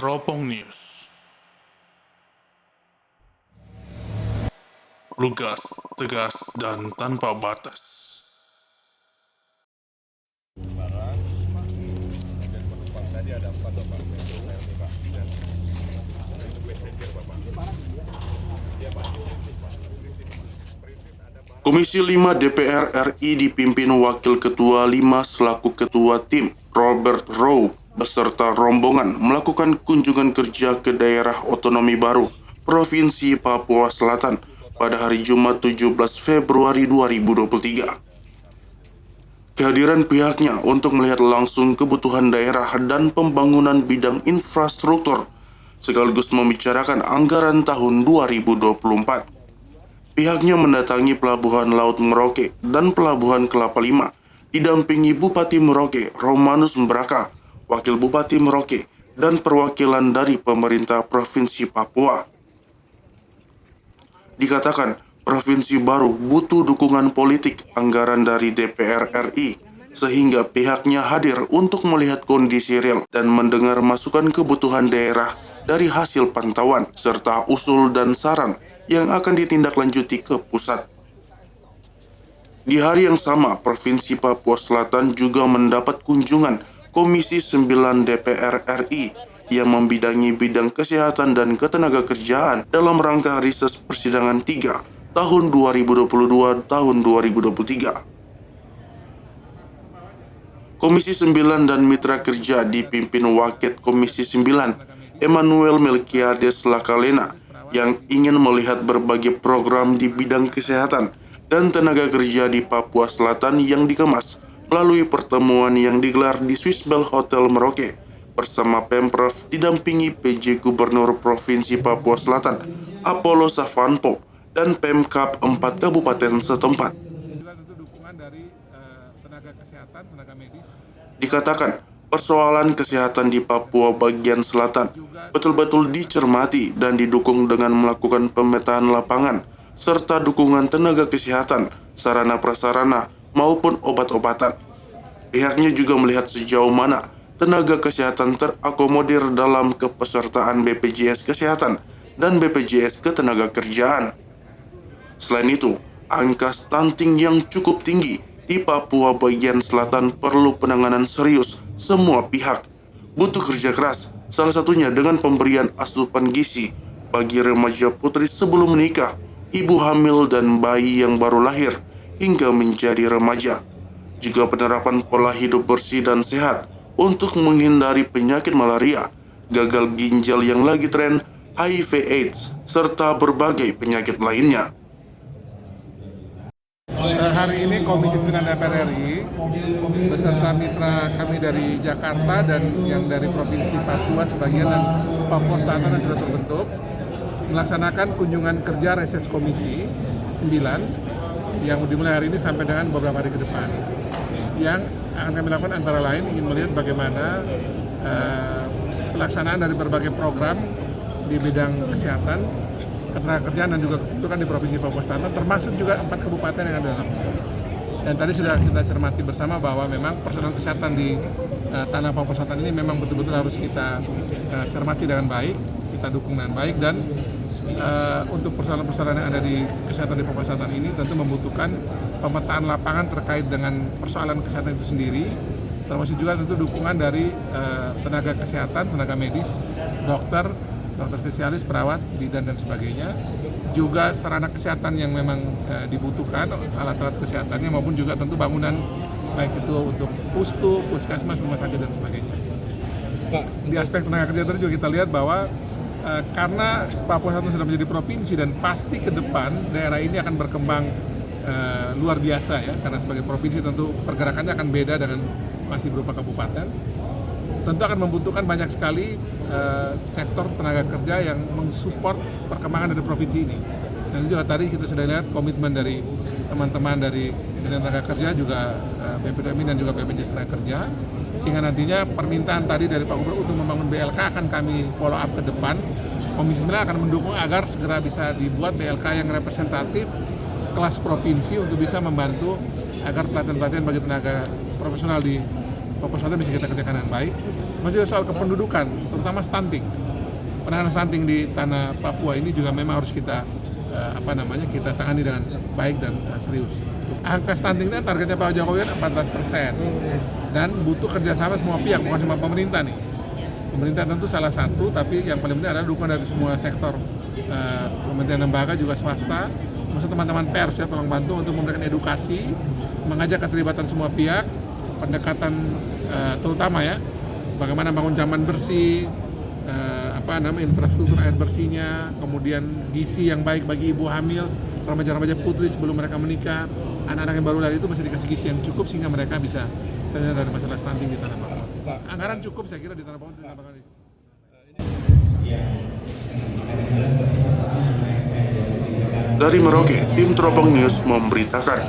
Teropong News. Lugas, tegas, dan tanpa batas. Komisi 5 DPR RI dipimpin Wakil Ketua 5 selaku Ketua Tim, Robert Rowe, beserta rombongan melakukan kunjungan kerja ke daerah otonomi baru, Provinsi Papua Selatan, pada hari Jumat 17 Februari 2023. Kehadiran pihaknya untuk melihat langsung kebutuhan daerah dan pembangunan bidang infrastruktur, sekaligus membicarakan anggaran tahun 2024. Pihaknya mendatangi Pelabuhan Laut Merauke dan Pelabuhan Kelapa Lima, didampingi Bupati Merauke, Romanus Mbraka, Wakil Bupati Merauke, dan perwakilan dari pemerintah Provinsi Papua. Dikatakan, provinsi baru butuh dukungan politik anggaran dari DPR RI, sehingga pihaknya hadir untuk melihat kondisi real dan mendengar masukan kebutuhan daerah dari hasil pantauan, serta usul dan saran yang akan ditindaklanjuti ke pusat. Di hari yang sama, Provinsi Papua Selatan juga mendapat kunjungan Komisi 9 DPR RI yang membidangi bidang kesehatan dan ketenagakerjaan dalam rangka rises persidangan 3 tahun 2022 tahun 2023. Komisi 9 dan mitra kerja dipimpin Wakil Komisi 9 Emmanuel Melkiades Lakalena yang ingin melihat berbagai program di bidang kesehatan dan tenaga kerja di Papua Selatan yang dikemas melalui pertemuan yang digelar di Swissbell Hotel Merauke bersama Pemprov didampingi PJ Gubernur Provinsi Papua Selatan Apollo Savanpo dan Pemkab 4 kabupaten setempat. Dukungan dari tenaga kesehatan, tenaga medis. Dikatakan, persoalan kesehatan di Papua bagian selatan betul-betul dicermati dan didukung dengan melakukan pemetaan lapangan, serta dukungan tenaga kesehatan, sarana prasarana, maupun obat-obatan. Pihaknya juga melihat sejauh mana tenaga kesehatan terakomodir dalam kepesertaan BPJS Kesehatan dan BPJS Ketenagakerjaan. Selain itu, angka stunting yang cukup tinggi di Papua bagian selatan perlu penanganan serius semua pihak. Butuh kerja keras, salah satunya dengan pemberian asupan gizi bagi remaja putri sebelum menikah, ibu hamil dan bayi yang baru lahir hingga menjadi remaja. Juga penerapan pola hidup bersih dan sehat untuk menghindari penyakit malaria, gagal ginjal yang lagi tren, HIV/AIDS, serta berbagai penyakit lainnya. Hari ini Komisi 9 DPR RI beserta mitra kami dari Jakarta dan yang dari Provinsi Papua sebagian dan Papua Selatan yang sudah terbentuk melaksanakan kunjungan kerja reses Komisi 9 yang dimulai hari ini sampai dengan beberapa hari ke depan. Yang akan kami lakukan antara lain ingin melihat bagaimana pelaksanaan dari berbagai program di bidang kesehatan, ketenagakerjaan dan juga kebutuhan di Provinsi Papua Selatan, termasuk juga 4 kabupaten yang ada dalamnya. Dan tadi sudah kita cermati bersama bahwa memang persoalan kesehatan di tanah Papua Selatan ini memang betul-betul harus kita cermati dengan baik, kita dukung dengan baik, dan untuk persoalan-persoalan yang ada di kesehatan di Papua Selatan ini tentu membutuhkan pemetaan lapangan terkait dengan persoalan kesehatan itu sendiri, termasuk juga tentu dukungan dari tenaga kesehatan, tenaga medis, dokter spesialis, perawat, bidan dan sebagainya, juga sarana kesehatan yang memang dibutuhkan, alat-alat kesehatannya maupun juga tentu bangunan baik itu untuk pustu, puskesmas, rumah sakit dan sebagainya. Pak, di aspek tenaga kerja tadi juga kita lihat bahwa karena Papua Selatan sudah menjadi provinsi dan pasti ke depan daerah ini akan berkembang luar biasa ya, karena sebagai provinsi tentu pergerakannya akan beda dengan masih berupa kabupaten. Tentu akan membutuhkan banyak sekali sektor tenaga kerja yang mensupport perkembangan dari provinsi ini. Dan juga tadi kita sudah lihat komitmen dari teman-teman dari Dinas Tenaga Kerja, juga BPDMI dan juga BPJS Tenaga Kerja, sehingga nantinya permintaan tadi dari Pak Gubernur untuk membangun BLK akan kami follow up ke depan. Komisi 9 akan mendukung agar segera bisa dibuat BLK yang representatif kelas provinsi untuk bisa membantu agar pelatihan-pelatihan bagi tenaga profesional di Papua Selatan bisa kita kerjakan dengan baik. Masih juga soal kependudukan, terutama stunting. Penanganan stunting di tanah Papua ini juga memang harus kita kita tangani dengan baik dan serius. Angka stuntingnya targetnya Pak Jokowi kan 14%, dan butuh kerjasama semua pihak, bukan cuma pemerintah nih. Pemerintah tentu salah satu, tapi yang paling penting adalah dukungan dari semua sektor. Kementerian lembaga juga swasta, maksud teman-teman pers ya, tolong bantu untuk memberikan edukasi, mengajak keterlibatan semua pihak, pendekatan terutama ya, bagaimana bangun zaman bersih, infrastruktur air bersihnya, kemudian gizi yang baik bagi ibu hamil, remaja-remaja putri sebelum mereka menikah, anak-anak yang baru lahir itu mesti dikasih gizi yang cukup sehingga mereka bisa terhindar dari masalah stunting di tanah Papua. Anggaran cukup saya kira di tanah Papua. Dari Merauke, tim Teropong News memberitakan.